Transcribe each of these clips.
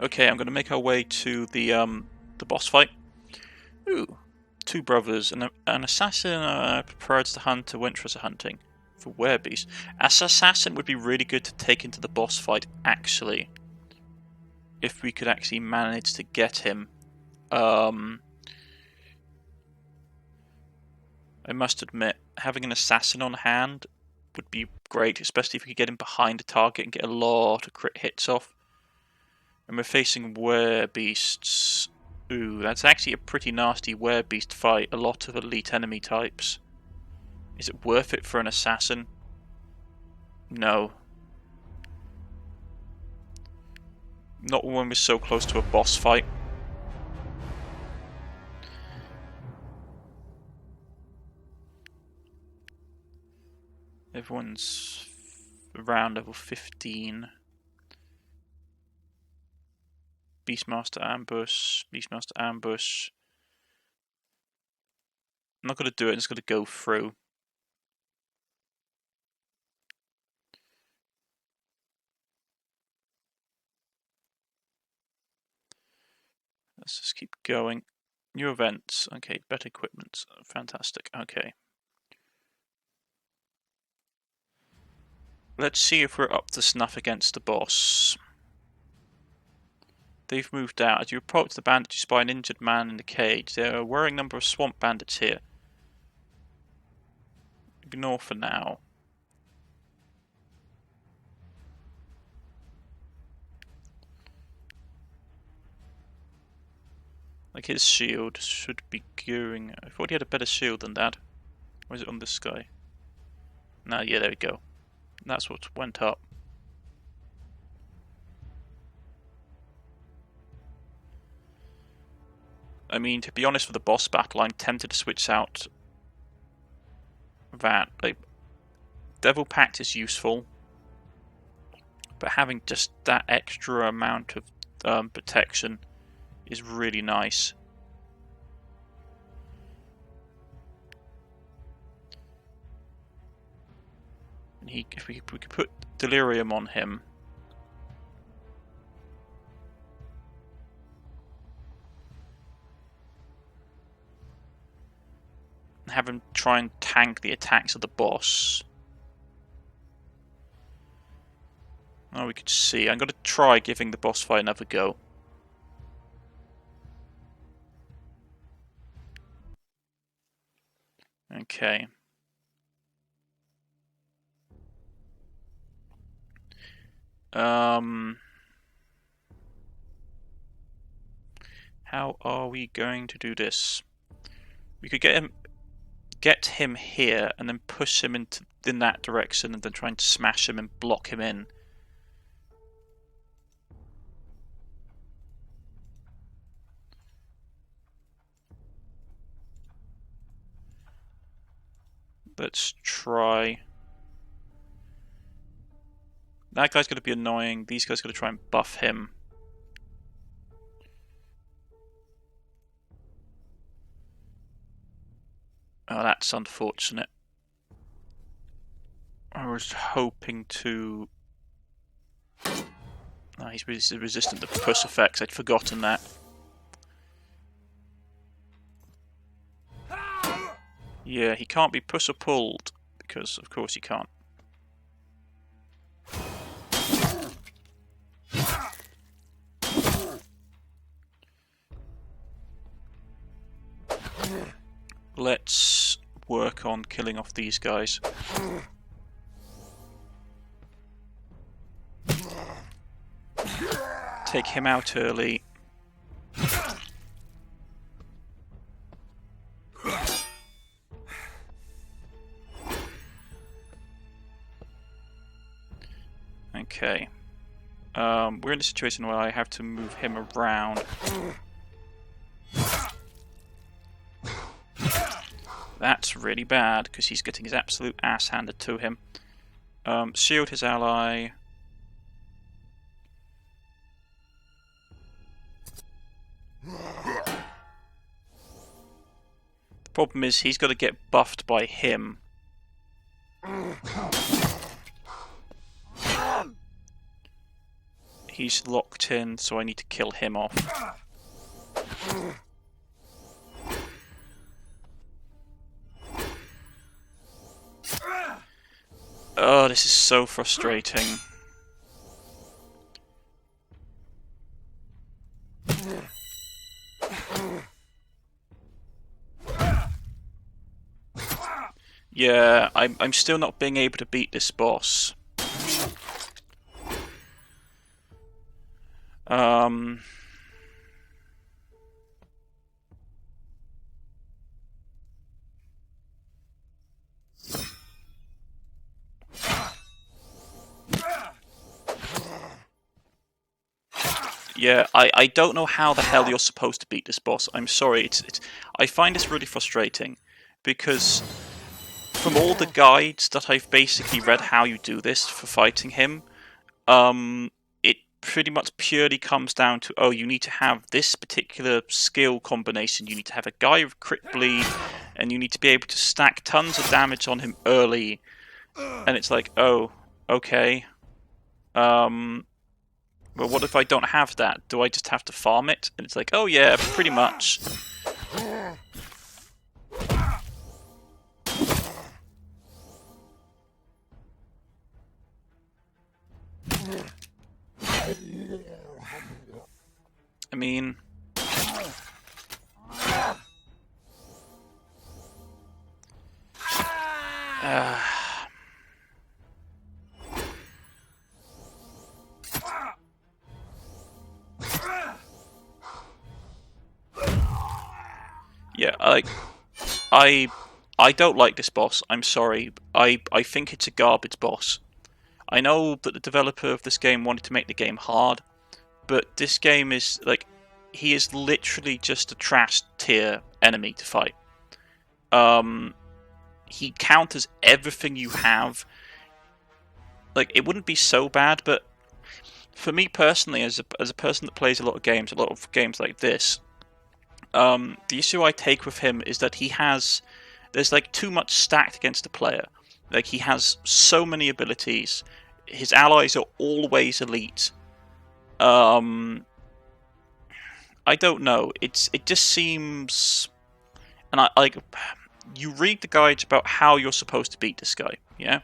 Okay, I'm going to make our way to the boss fight. Ooh, two brothers, an assassin prepared to hunt, a wintresser hunting for werebeast. As assassin would be really good to take into the boss fight, actually. If we could actually manage to get him. I must admit, having an assassin on hand would be great, especially if we could get him behind a target and get a lot of crit hits off. And we're facing werebeasts. Ooh, that's actually a pretty nasty werebeast fight. A lot of elite enemy types. Is it worth it for an assassin? No. Not when we're so close to a boss fight. Everyone's around level 15. Beastmaster ambush, Beastmaster ambush. I'm not going to do it, I'm just going to go through. Let's just keep going. New events. Okay, better equipment. Fantastic. Okay. Let's see if we're up to snuff against the boss. They've moved out. As you approach the bandit, you spy an injured man in the cage. There are a worrying number of swamp bandits here. Ignore for now. Like his shield should be going. I thought he had a better shield than that. Or is it on this guy? No, yeah, there we go. That's what went up. I mean, to be honest, for the boss battle, I'm tempted to switch out that. Like, Devil Pact is useful, but having just that extra amount of protection is really nice. And if we could put Delirium on him. And have him try and tank the attacks of the boss. Oh, we could see. I'm going to try giving the boss fight another go. Okay. How are we going to do this? We could get him here, and then push him in that direction, and then try and smash him and block him in. Let's try. That guy's going to be annoying. These guys are going to try and buff him. Oh, that's unfortunate. I was hoping to... Oh, he's resistant to push effects. I'd forgotten that. Yeah, he can't be push or pulled, because of course he can't. Let's work on killing off these guys. Take him out early. Okay. We're in a situation where I have to move him around. That's really bad, because he's getting his absolute ass handed to him. Shield his ally. The problem is he's got to get buffed by him. He's locked in, so I need to kill him off. Oh, this is so frustrating. Yeah, I'm still not being able to beat this boss. Yeah, I don't know how the hell you're supposed to beat this boss. I'm sorry, I find this really frustrating because from all the guides that I've basically read how you do this for fighting him, it pretty much purely comes down to, oh, you need to have this particular skill combination. You need to have a guy with crit bleed, and you need to be able to stack tons of damage on him early. And it's like, oh, okay. But what if I don't have that? Do I just have to farm it? And it's like, oh yeah, pretty much. I mean... yeah, I don't like this boss. I'm sorry. I think it's a garbage boss. I know that the developer of this game wanted to make the game hard, but this game is like, he is literally just a trash tier enemy to fight. He counters everything you have. Like, it wouldn't be so bad, but for me personally, as a person that plays a lot of games like this, the issue I take with him is that there's like too much stacked against the player. Like, he has so many abilities. His allies are always elite. I don't know. It just seems, and I like, you read the guides about how you're supposed to beat this guy. Yeah,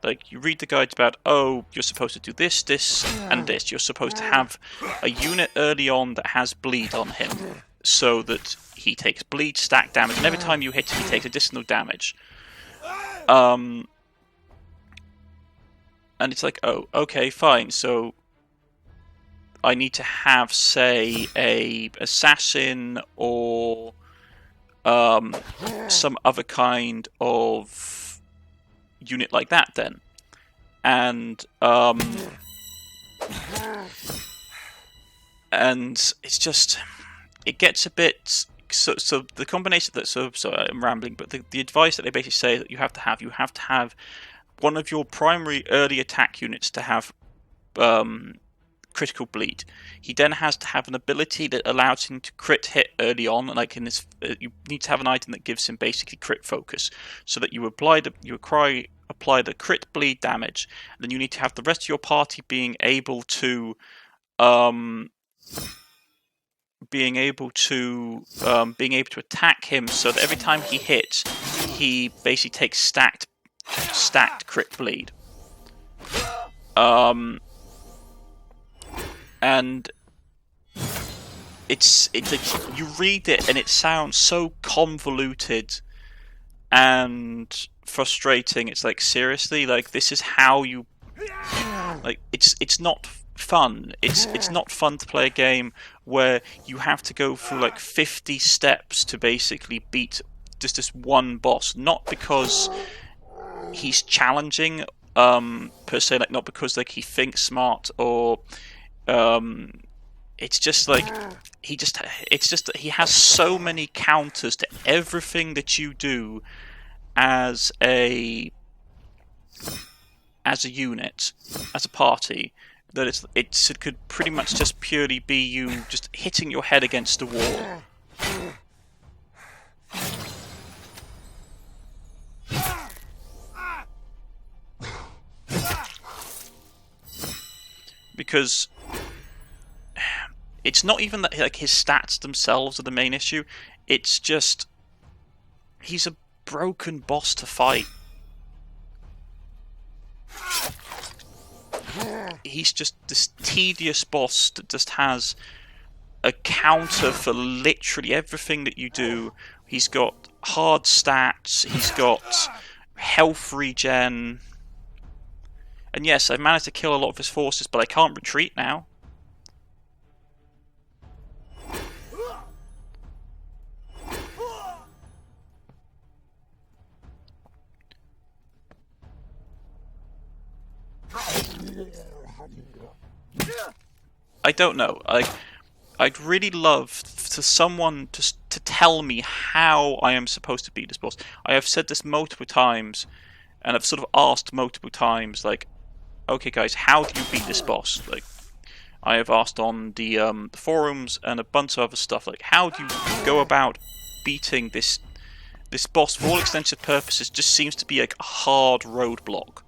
like you read the guides about, oh, you're supposed to do this, this, and this. You're supposed to have a unit early on that has bleed on him, so that he takes bleed stack damage, and every time you hit him, he takes additional damage. And it's like, oh, okay, fine. So I need to have, say, a assassin or some other kind of unit like that then. And it's just, it gets a bit, so the combination that, sorry, I'm rambling, but the advice that they basically say that you have to have one of your primary early attack units to have critical bleed. He then has to have an ability that allows him to crit hit early on. Like in this, you need to have an item that gives him basically crit focus, so that you apply the crit bleed damage. And then you need to have the rest of your party being able to attack him, so that every time he hits, he basically takes stacked crit bleed. And it's like, you read it and it sounds so convoluted and frustrating. It's like, seriously, like, this is how you, like, it's not fun. It's not fun to play a game where you have to go through like 50 steps to basically beat just this one boss. Not because he's challenging per se, like, not because like he thinks smart or it's just like it's just that he has so many counters to everything that you do as a unit, as a party, that it could pretty much just purely be you just hitting your head against the wall. Because It's not even that like his stats themselves are the main issue. It's just he's a broken boss to fight. He's just this tedious boss that just has a counter for literally everything that you do. He's got hard stats, he's got health regen. And yes, I've managed to kill a lot of his forces, but I can't retreat now. I don't know. I'd really love for someone to tell me how I am supposed to beat this boss. I have said this multiple times, and I've sort of asked multiple times, like, okay, guys, how do you beat this boss? Like, I have asked on the forums and a bunch of other stuff, like, how do you go about beating this boss? For all extensive purposes, just seems to be like a hard roadblock.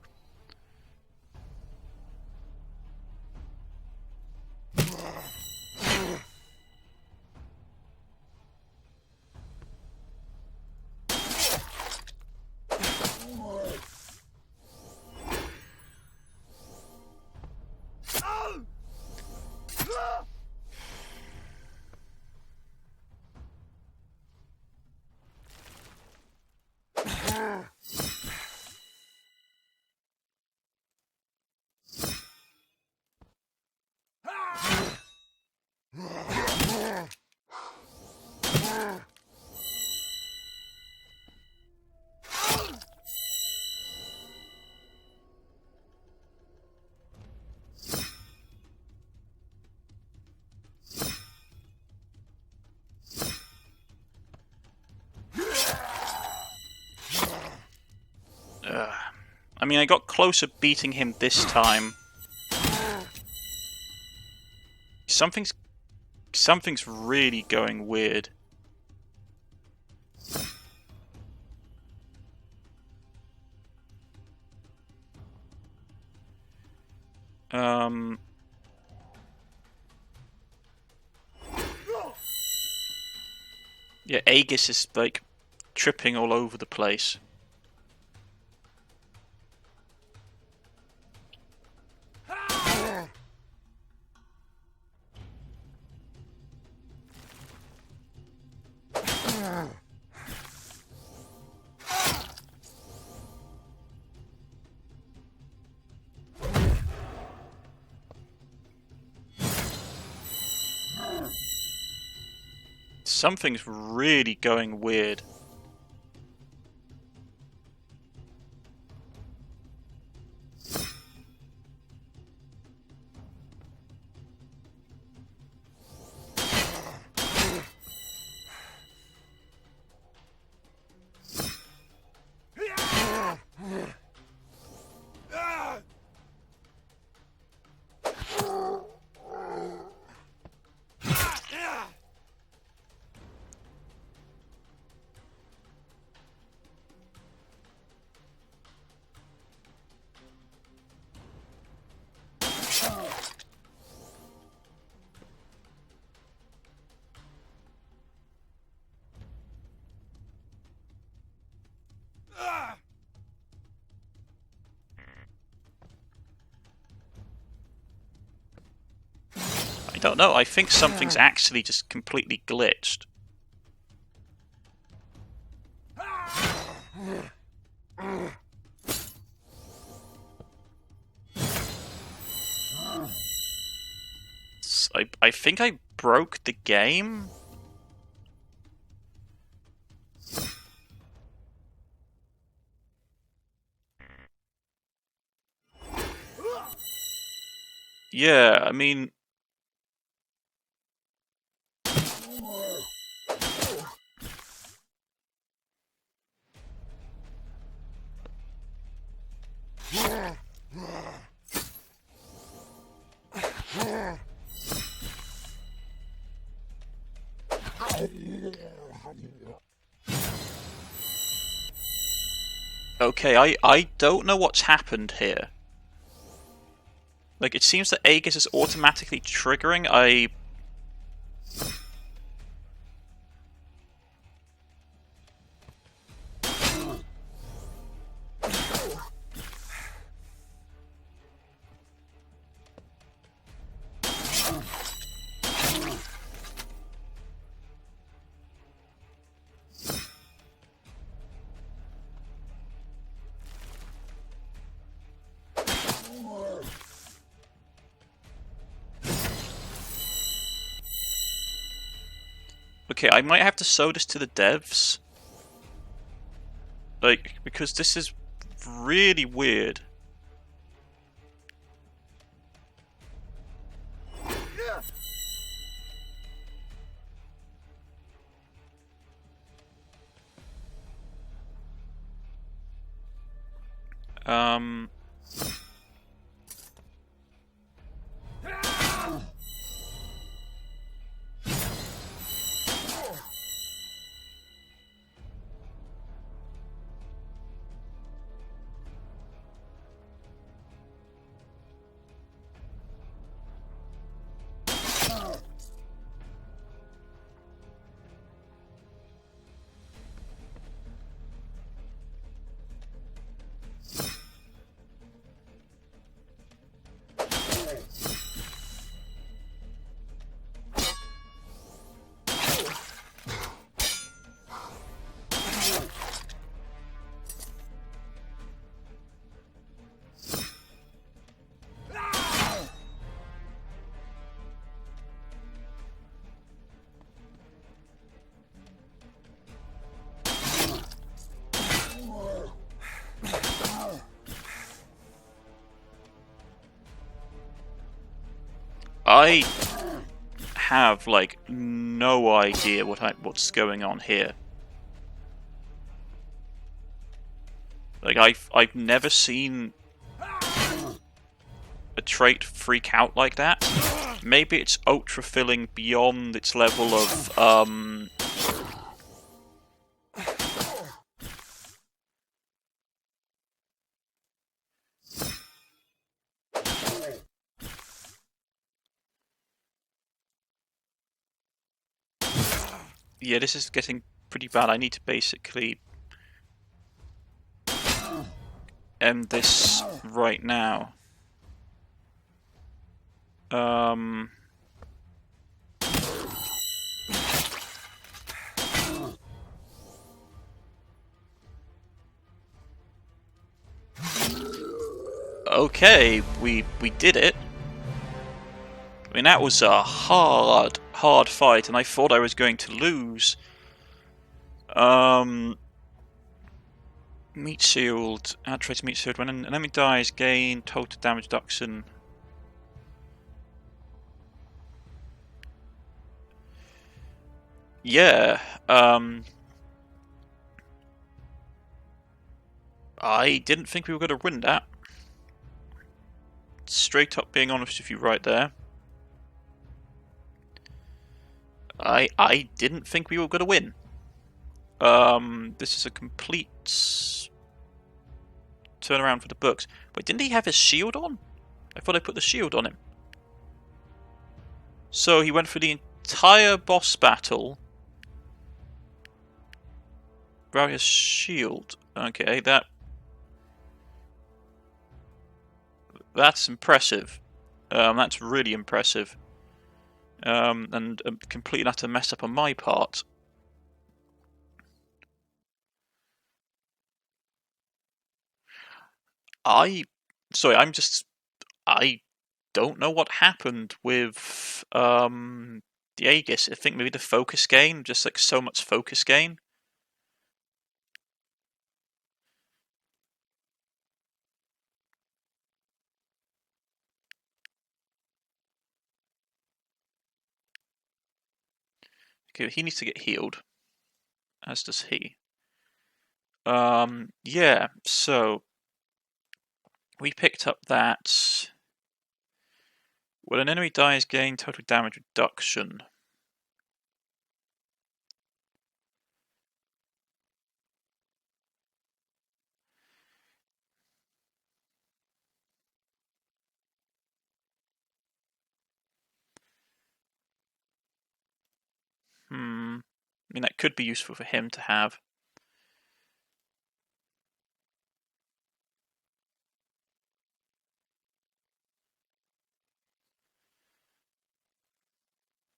I mean, I got closer beating him this time. Something's really going weird. Yeah, Aegis is like tripping all over the place. Something's really going weird. I don't know, I think something's actually just completely glitched. I think I broke the game? Yeah, I mean... Okay, I don't know what's happened here. Like, it seems that Aegis is automatically triggering. Okay, I might have to show this to the devs. Like, because this is really weird. Um... I have like no idea what's going on here. Like I've never seen a trait freak out like that. Maybe it's ultra filling beyond its level of yeah, this is getting pretty bad. I need to basically end this right now. Okay, we did it. I mean, that was a hard fight, and I thought I was going to lose. Meat shield. Add trait to meat shield. When an enemy dies, gain total damage reduction. Yeah. I didn't think we were going to win that. Straight up being honest with you right there. I didn't think we were going to win. This is a complete turnaround for the books. Wait, didn't he have his shield on? I thought I put the shield on him. So he went for the entire boss battle without his shield. Okay, that's impressive. That's really impressive. And a complete utter mess up on my part. I don't know what happened with the Aegis. I think maybe the focus gain, just like so much focus gain. Okay, he needs to get healed, as does he. Yeah, so we picked up that when an enemy dies, gain total damage reduction. I mean, that could be useful for him to have.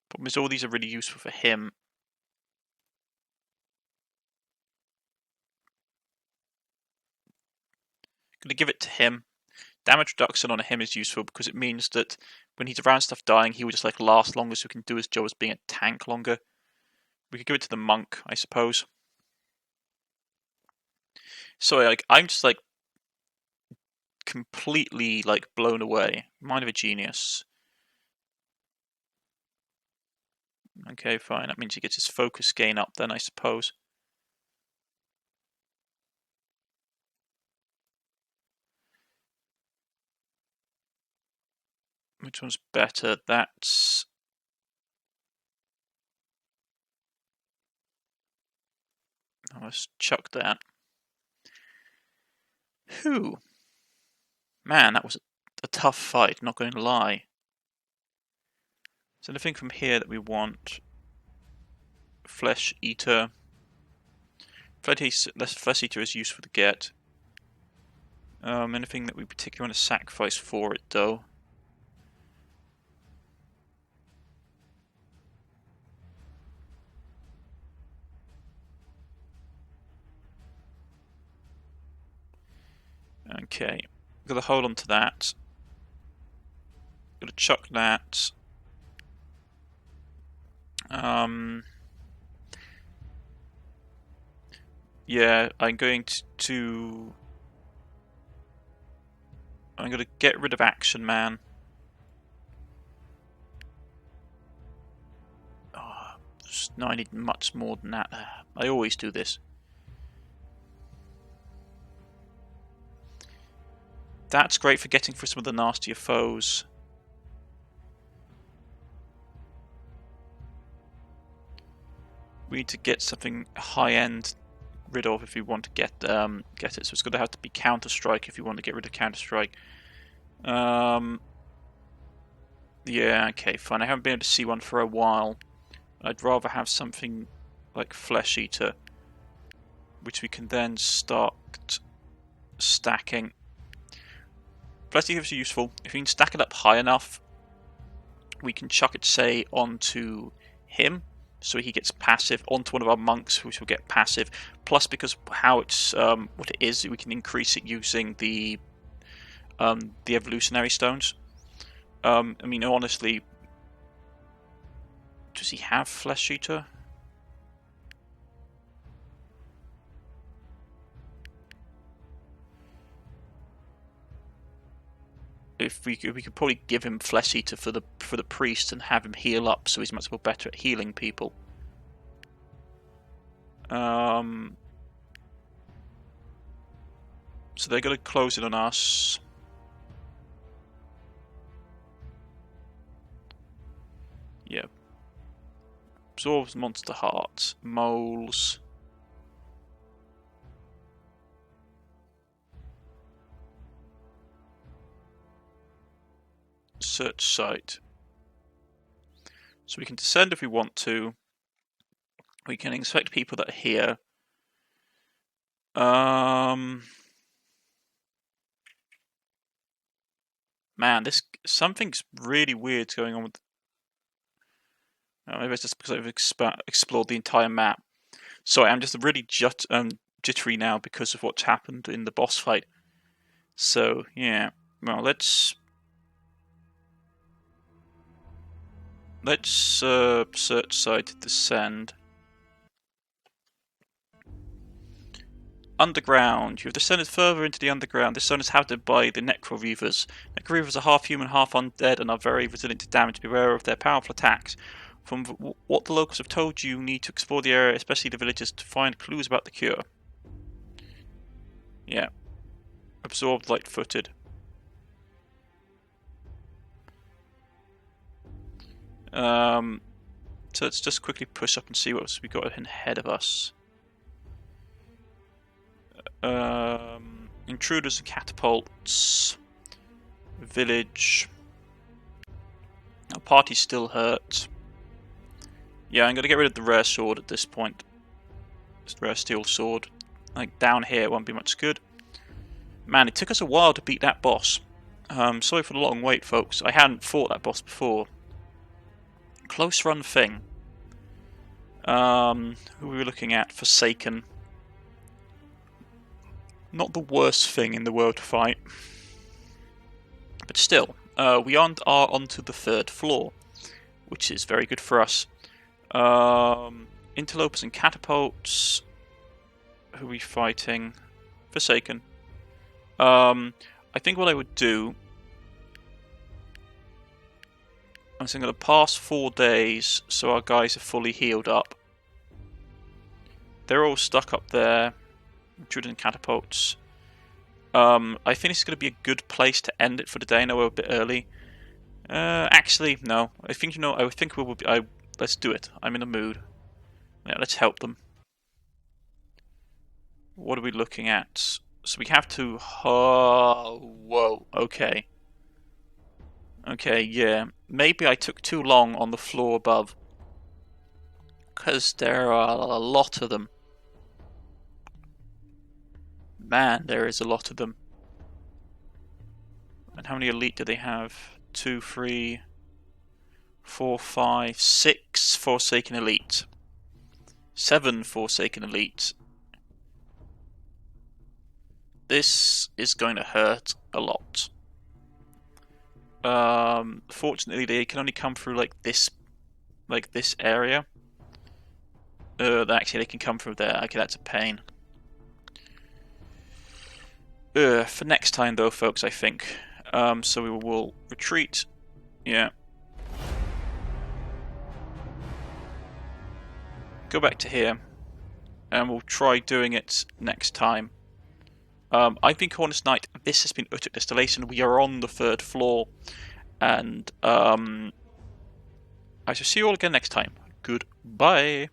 Problem is, all these are really useful for him. Gonna give it to him. Damage reduction on him is useful because it means that when he's around stuff dying, he will just like last longer, so he can do his job as being a tank longer. We could give it to the monk, I suppose. Sorry, like, I'm just like completely like blown away. Mind of a genius. Okay, fine. That means he gets his focus gain up then, I suppose. Which one's better? That's... Oh, let's chuck that. Whew. Man, that was a tough fight, not going to lie. Is there anything from here that we want? Flesh Eater. Flesh Eater is useful to get. Anything that we particularly want to sacrifice for it, though? Okay, gotta hold on to that. Gotta chuck that. Yeah, I'm going to... I'm gonna get rid of Action Man. Oh, no, I need much more than that. I always do this. That's great for getting through some of the nastier foes. We need to get something high-end rid of if we want to get it. So it's going to have to be Counter-Strike if you want to get rid of Counter-Strike. Yeah, okay, fine. I haven't been able to see one for a while. I'd rather have something like Flesh Eater, which we can then start stacking. Flesh Eater is useful. If we can stack it up high enough, we can chuck it, say, onto him, so he gets passive, onto one of our monks, which will get passive. Plus, because how it's what it is, we can increase it using the evolutionary stones. I mean, honestly, does he have Flesh Eater? If we could probably give him Flesh Eater for the priest and have him heal up, so he's much more better at healing people. So they're going to close in on us. Yeah. Absorbs monster hearts, moles. Search site. So we can descend if we want to. We can inspect people that are here. Man, something's really weird going on with... maybe it's just because I've explored the entire map. Sorry, I'm just really jittery now because of what's happened in the boss fight. So, yeah. Well, let's search site descend. Underground. You have descended further into the underground. This zone is inhabited by the Necro-Reavers. Necro-Reavers are half human, half undead, and are very resilient to damage. Beware of their powerful attacks. From what the locals have told you, you need to explore the area, especially the villages, to find clues about the cure. Yeah. Absorbed light-footed. So let's just quickly push up and see what else we got ahead of us. Intruders and catapults. Village. Our party's still hurt. Yeah, I'm gonna get rid of the rare sword at this point. Just rare steel sword. Like down here it won't be much good. Man, it took us a while to beat that boss. Sorry for the long wait, folks. I hadn't fought that boss before. Close run thing. Who are we looking at? Forsaken. Not the worst thing in the world to fight. But still, we are onto the 3rd floor, which is very good for us. Interlopers and catapults. Who are we fighting? Forsaken. I think what I would do... I'm going to pass 4 days so our guys are fully healed up. They're all stuck up there. Shooting catapults. I think it's going to be a good place to end it for the day. I know we're a bit early. Actually, no. I think, you know, I think we will be... let's do it. I'm in a mood. Yeah, let's help them. What are we looking at? So we have to... whoa. Okay. Okay, yeah. Maybe I took too long on the floor above. Because there are a lot of them. Man, there is a lot of them. And how many elite do they have? 2, 3, 4, 5, 6 Forsaken elite. 7 Forsaken elite. This is going to hurt a lot. Fortunately, they can only come through like this area. Actually, they can come through there. Okay, that's a pain. For next time, though, folks, I think. So we will retreat. Yeah. Go back to here, and we'll try doing it next time. I've been Cornish-knight. This has been Urtuk Desolation. We are on the 3rd floor, and I shall see you all again next time. Goodbye.